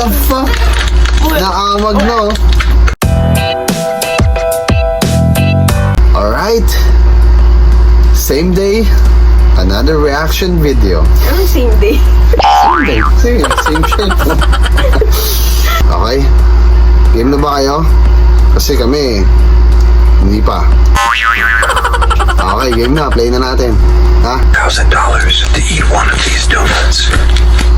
the fuck? Naamag na, oh. Alright. Same day, another reaction video. Anong same day? Same day. Sige, same shape. Okay. Game na ba kayo? Kasi kami, hindi pa. Okay, game na. Play na natin. Ha? $1,000 to eat one of these donuts.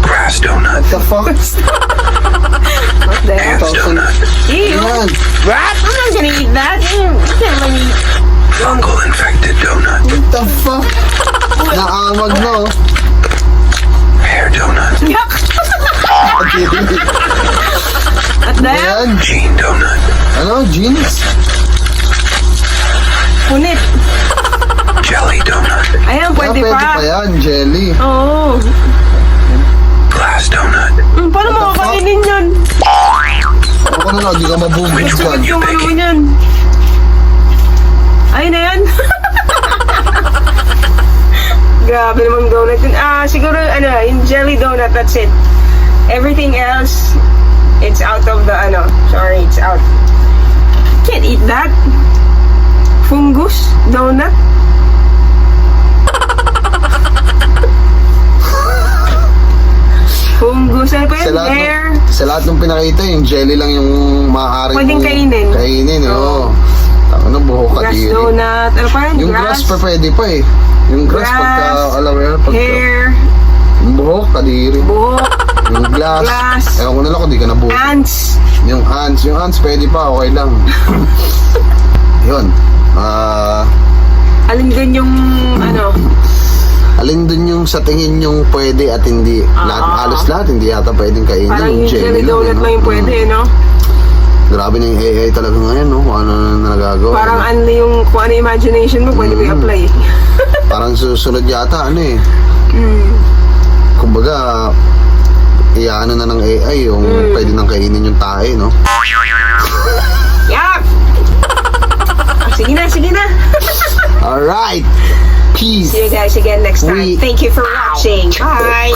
Grass donut, What the fuck? What the hell? Ants donut, Ew! Yan. Rat? I'm not gonna eat that. Ew. You can't let me eat. fungal infected donut, What the fuck? Naamag na, oh. hair donut, Yuck! What the hell? Yan. jean donut, Ano? Jeans? Punit. jelly donut, Ayan, pwede Pwede pa. pa yan. Jelly. Oo. glass donut. Paano makakainin yun? Ako na lang, di ka mabubog Which dyan. one you Yung ano picking? yan? Ay na yan. Grabe namang donut yun. Siguro, yung jelly donut, that's it. Everything else, it's out of the, sorry, it's out. Can't eat that. Fungus donut. Fungus, ano pa Sa yun? lahat, Hair. sa lahat ng pinakita, yung jelly lang yung maaaring Pwedeng kainin. Kainin, oo. Ano, buhok ka Grass diri. donut. Ano pa yun? Yung grass pa pwede pa eh. Yung grass, pagka, alam mo yun, pagka, hair, yung buhok, kadiri. buhok, Yung glass. Glass. Ewan ko na lang kung di ka nabuhok. ants. Yung ants pwede pa, okay lang. Yun. Alin din yung, Alin dun yung sa tingin yung pwede at hindi. Halos lahat, hindi yata pwedeng kainin. parang yung jelly donut lang, lang yung pwede, no? Grabe na yung AI talaga ngayon, no? Kung ano na nagagawa. Parang no? kung ano yung imagination mo, pwede mo i-apply. Parang susunod yata, kumbaga, iyaano na ng AI yung pwede nang kainin yung tae, no? Yak! Sige na. Alright! Peace! See you guys again next time. We Thank you for watching. Bye!